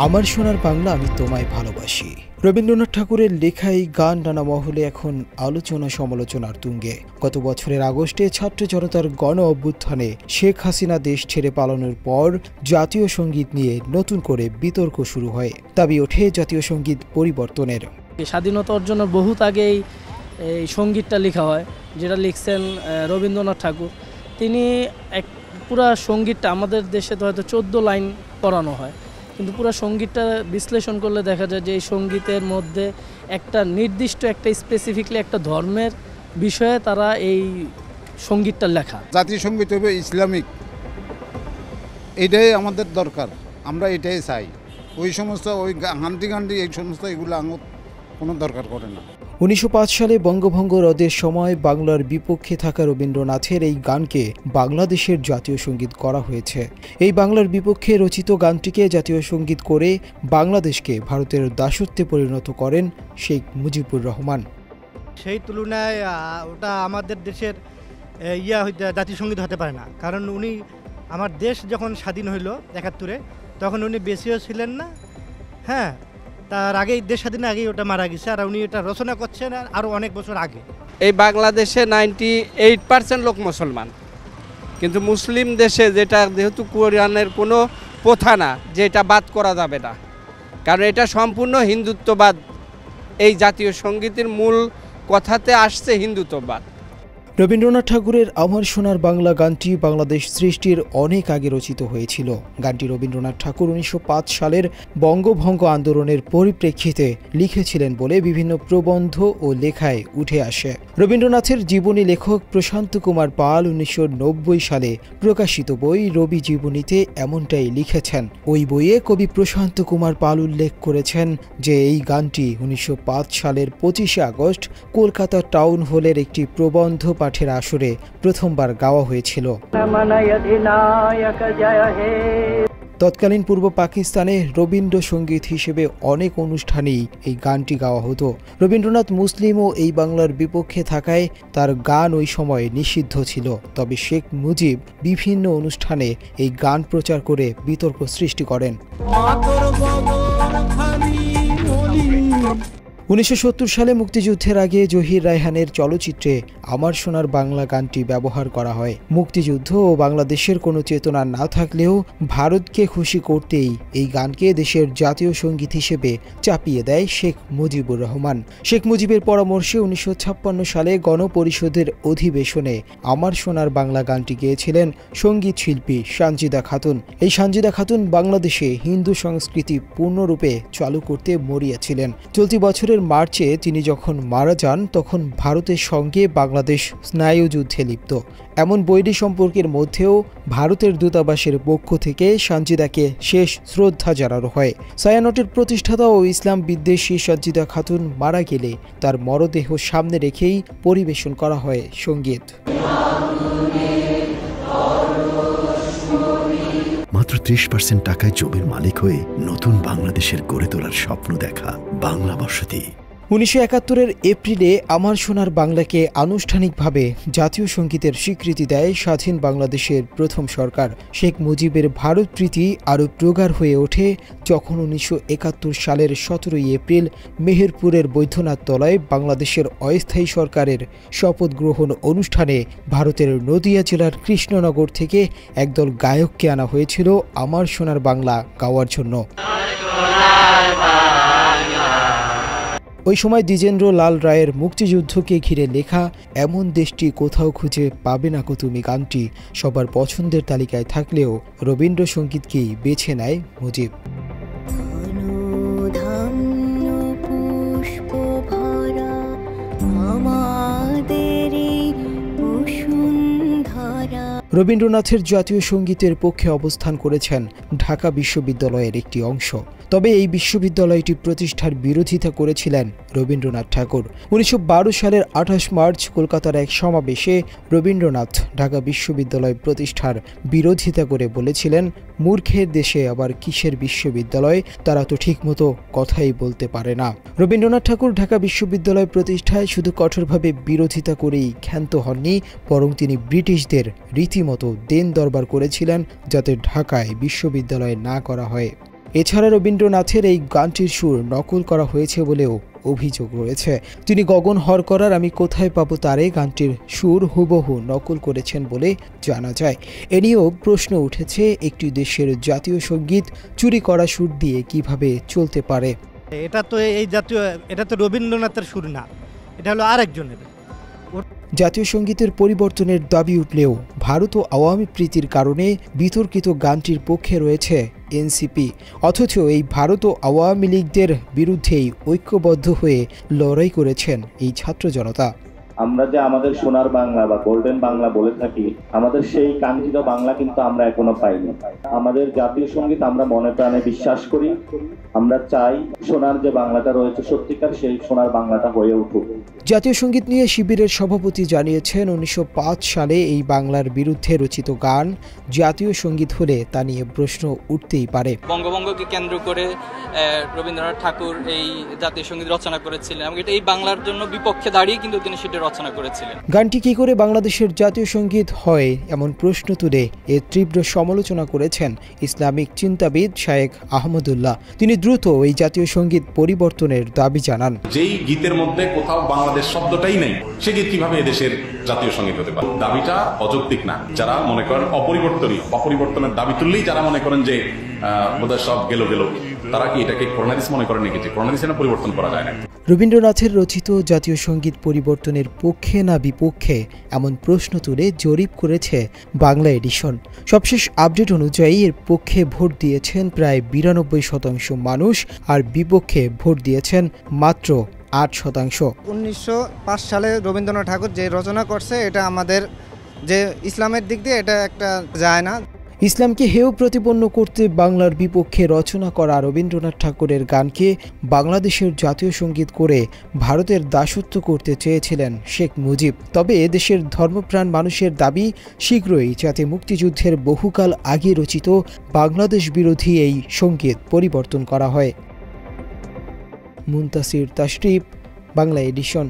আমার সোনার বাংলা আমি তোমায় ভালোবাসি। রবীন্দ্রনাথ ঠাকুরের লেখা এই গান নানা মহলে এখন আলোচনা সমালোচনার তুঙ্গে। গত বছরের আগস্টে ছাত্র জনতার গণ অভ্যুত্থানে শেখ হাসিনা দেশ ছেড়ে পালানোর পর জাতীয় সঙ্গীত নিয়ে নতুন করে বিতর্ক শুরু হয়। দাবি ওঠে জাতীয় সঙ্গীত পরিবর্তনের। স্বাধীনতা অর্জনের বহুত আগেই এই সঙ্গীতটা লেখা হয়, যেটা লিখছেন রবীন্দ্রনাথ ঠাকুর। তিনি পুরা সঙ্গীতটা আমাদের দেশে তো হয়তো 14 লাইন পড়ানো হয়, কিন্তু পুরো সঙ্গীতটা বিশ্লেষণ করলে দেখা যায় যে এই সঙ্গীতের মধ্যে একটা নির্দিষ্ট একটা স্পেসিফিকলি একটা ধর্মের বিষয়ে তারা এই সঙ্গীতটা লেখা। জাতীয় সঙ্গীত হবে ইসলামিক, এটাই আমাদের দরকার, আমরা এটাই চাই। ওই সমস্ত ওই হান্দি এই সমস্ত এগুলো আমার কোনো দরকার করে না। 1905 সালে বঙ্গভঙ্গ রদের সময় বাংলার বিপক্ষে থাকা রবীন্দ্রনাথের এই গানকে বাংলাদেশের জাতীয় সঙ্গীত করা হয়েছে। এই বাংলার বিপক্ষে রচিত গানটিকে জাতীয় সঙ্গীত করে বাংলাদেশকে ভারতের দাসত্বে পরিণত করেন শেখ মুজিবুর রহমান। সেই তুলনায় ওটা আমাদের দেশের জাতীয় সঙ্গীত হতে পারে না, কারণ উনি আমার দেশ যখন স্বাধীন হইল 71-এ, তখন উনি বেঁচেও ছিলেন না। হ্যাঁ, তার আগেই দেশ স্বাধীনের আগেই ওটা মারা গেছে, আর উনি এটা রচনা করছেন আরও অনেক বছর আগে। এই বাংলাদেশে 98% লোক মুসলমান, কিন্তু মুসলিম দেশে যেটা যেহেতু কোরআনের কোনো প্রথা না যে এটা বাদ করা যাবে না, কারণ এটা সম্পূর্ণ হিন্দুত্ববাদ। এই জাতীয় সঙ্গীতের মূল কথাতে আসছে হিন্দুত্ববাদ। রবীন্দ্রনাথ ঠাকুরের আমার সোনার বাংলা গানটি বাংলাদেশ সৃষ্টির অনেক আগে রচিত হয়েছিল। গানটি রবীন্দ্রনাথ ঠাকুর 1905 সালের বঙ্গভঙ্গ আন্দোলনের পরিপ্রেক্ষিতে লিখেছিলেন বলে বিভিন্ন প্রবন্ধ ও লেখায় উঠে আসে। রবীন্দ্রনাথের জীবনী লেখক প্রশান্ত কুমার পাল 1990 সালে প্রকাশিত বই রবি জীবনীতে এমনটাই লিখেছেন। ওই বইয়ে কবি প্রশান্ত কুমার পাল উল্লেখ করেছেন যে এই গানটি 1905 সালের 25শে আগস্ট কলকাতা টাউন হলের একটি প্রবন্ধ পাঠের আসরে প্রথমবার গাওয়া হয়েছিল। তৎকালীন পূর্ব পাকিস্তানে রবীন্দ্রসঙ্গীত হিসেবে অনেক অনুষ্ঠানেই এই গানটি গাওয়া হতো। রবীন্দ্রনাথ মুসলিম ও এই বাংলার বিপক্ষে থাকায় তার গান ওই সময় নিষিদ্ধ ছিল। তবে শেখ মুজিব বিভিন্ন অনুষ্ঠানে এই গান প্রচার করে বিতর্ক সৃষ্টি করেন। 1970 সালে মুক্তিযুদ্ধের আগে জহির রায়হানের চলচ্চিত্রে আমার সোনার বাংলা গানটি ব্যবহার করা হয়। মুক্তিযুদ্ধ ও বাংলাদেশের কোনো চেতনা না থাকলেও ভারতকে খুশি করতেই এই গানকে দেশের জাতীয় সঙ্গীত হিসেবে চাপিয়ে দেয় শেখ মুজিবুর রহমান। শেখ মুজিবের পরামর্শে 1956 সালে গণপরিষদের অধিবেশনে আমার সোনার বাংলা গানটি গেয়েছিলেন সঙ্গীত শিল্পী সানজিদা খাতুন। এই সানজিদা খাতুন বাংলাদেশে হিন্দু সংস্কৃতি পূর্ণরূপে চালু করতে মরিয়াছিলেন। চলতি বছরের মার্চে তিনি যখন মারা যান, তখন ভারতের সঙ্গে বাংলাদেশ স্নায়ুযুদ্ধে লিপ্ত। এমন বৈরী সম্পর্কের মধ্যেও ভারতের দূতাবাসের পক্ষ থেকে সানজিদাকে শেষ শ্রদ্ধা জানানো হয়। ছায়ানটের প্রতিষ্ঠাতা ও ইসলাম বিদ্বেষী সানজিদা খাতুন মারা গেলে তার মরদেহ সামনে রেখেই পরিবেশন করা হয় সঙ্গীত। মাত্র 30% টাকায় জমির মালিক হয়ে নতুন বাংলাদেশের গড়ে তোলার স্বপ্ন দেখা বাংলা বসতি। 1971-এর এপ্রিলে আমার সোনার বাংলাকে আনুষ্ঠানিকভাবে জাতীয় সঙ্গীতের স্বীকৃতি দেয় স্বাধীন বাংলাদেশের প্রথম সরকার। শেখ মুজিবের ভারত প্রীতি আরও প্রগাঢ় হয়ে ওঠে যখন 1971 সালের 17 এপ্রিল মেহেরপুরের বৈদ্যনাথ তলায় বাংলাদেশের অস্থায়ী সরকারের শপথ গ্রহণ অনুষ্ঠানে ভারতের নদিয়া জেলার কৃষ্ণনগর থেকে একদল গায়ককে আনা হয়েছিল আমার সোনার বাংলা গাওয়ার জন্য। ওই সময় দ্বিজেন্দ্র লাল রায়ের মুক্তিযুদ্ধকে ঘিরে লেখা এমন দেশটি কোথাও খুঁজে পাবে না কো তুমি গানটি সবার পছন্দের তালিকায় থাকলেও রবীন্দ্রসঙ্গীতকেই বেছে নেয় মুজিব। রবীন্দ্রনাথের জাতীয় সঙ্গীতের পক্ষে অবস্থান করেছেন ঢাকা বিশ্ববিদ্যালয়ের একটি অংশ। তবে এই বিশ্ববিদ্যালয়টি প্রতিষ্ঠার বিরোধিতা করেছিলেন রবীন্দ্রনাথ ঠাকুর। 1912 সালের 28 মার্চ কলকাতার এক সমাবেশে রবীন্দ্রনাথ ঢাকা বিশ্ববিদ্যালয় প্রতিষ্ঠার বিরোধিতা করে বলেছিলেন, মূর্খের দেশে আবার কিসের বিশ্ববিদ্যালয়, তারা তো ঠিকমতো কথাই বলতে পারে না। রবীন্দ্রনাথ ঠাকুর ঢাকা বিশ্ববিদ্যালয় প্রতিষ্ঠায় শুধু কঠোরভাবে বিরোধিতা করেই ক্ষান্ত হননি, বরং তিনি ব্রিটিশদের রীতিমতো দেন দরবার করেছিলেন যাতে ঢাকায় বিশ্ববিদ্যালয় না করা হয়। এছাড়া রবীন্দ্রনাথের এই গানটির সুর নকল করা হয়েছে বলেও অভিযোগ রয়েছে। তিনি গগন হরকরার আমি কোথায় পাবো তারে গানটির সুর হুবহু নকল করেছেন বলে জানা যায়। এ নিয়েও প্রশ্ন উঠেছে, একটি দেশের জাতীয় সঙ্গীত চুরি করা সুর দিয়ে কিভাবে চলতে পারে। এটা তো রবীন্দ্রনাথের সুর না, এটা হলো আরেকজনের। জাতীয় সঙ্গীতের পরিবর্তনের দাবি উঠলেও ভারত ও আওয়ামী প্রীতির কারণে বিতর্কিত গানটির পক্ষে রয়েছে এনসিপি। অথচ এই ভারত ও আওয়ামী লীগদের বিরুদ্ধেই ঐক্যবদ্ধ হয়ে লড়াই করেছেন এই ছাত্র জনতা। আমরা যে আমাদের সোনার বাংলা বা গোল্ডেন বাংলা বলে থাকি, আমাদের সেই কাঙ্ক্ষিত বাংলা কিন্তু আমরা এখনো পাইনি। আমাদের জাতীয় সঙ্গীত আমরা মনে প্রাণে বিশ্বাস করি, আমরা চাই সোনার যে বাংলাটা রয়েছে সত্যিকার সেই সোনার বাংলাটা হয়ে উঠুক। জাতীয় সঙ্গীত নিয়ে শিবিরের সভাপতি জানিয়েছেন, 1905 সালে এই বাংলার বিরুদ্ধে রচিত গান জাতীয় সঙ্গীত হলে তা নিয়ে প্রশ্ন উঠতেই পারে। বঙ্গভঙ্গকে কেন্দ্র করে রবীন্দ্রনাথ ঠাকুর এই জাতীয় সঙ্গীত রচনা করেছিলেন এবং এটা এই বাংলার জন্য বিপক্ষে দাঁড়িয়ে কিন্তু তিনি সেটা রচনা করেছিলেন। গানটি কি করে বাংলাদেশের জাতীয় সঙ্গীত হয় এমন প্রশ্ন তুলে এর তীব্র সমালোচনা করেছেন ইসলামিক চিন্তাবিদ শায়েখ আহমদুল্লাহ। তিনি দ্রুত এই জাতীয় সঙ্গীত পরিবর্তনের দাবি জানান। যেই গীতের মধ্যে কোথাও বাংলাদেশ শব্দটাই নেই, সে গীত কিভাবে এদেশের জাতীয় সঙ্গীত হতে পারে? দাবিটা অযৌক্তিক না। যারা মনে করেন অপরিবর্তনের দাবি তুললেই যারা মনে করেন যে বোধহয় সব গেল, তারা কি এটাকে করোনারিস মনে করেন নাকি যে করোনারিস না পরিবর্তন করা যায় না? রবীন্দ্রনাথের রচিত জাতীয় সঙ্গীত পরিবর্তনের পক্ষে না বিপক্ষে এমন প্রশ্ন তুলে জরিপ করেছে বাংলা এডিশন। সবশেষ আপডেট অনুযায়ী এর পক্ষে ভোট দিয়েছেন প্রায় 92% মানুষ, আর বিপক্ষে ভোট দিয়েছেন মাত্র 8%। 1905 সালে রবীন্দ্রনাথ ঠাকুর যে রচনা করছে, এটা আমাদের যে ইসলামের দিক দিয়ে এটা একটা যায় না। ইসলামকে হেয় প্রতিপন্ন করতে বাংলার বিপক্ষে রচনা করা রবীন্দ্রনাথ ঠাকুরের গানকে বাংলাদেশের জাতীয় সঙ্গীত করে ভারতের দাসত্ব করতে চেয়েছিলেন শেখ মুজিব। তবে দেশের ধর্মপ্রাণ মানুষের দাবি, শীঘ্রই যাতে মুক্তিযুদ্ধের বহুকাল আগে রচিত বাংলাদেশ বিরোধী এই সঙ্গীত পরিবর্তন করা হয়। মুনতাসির তাশরিফ, বাংলা এডিশন।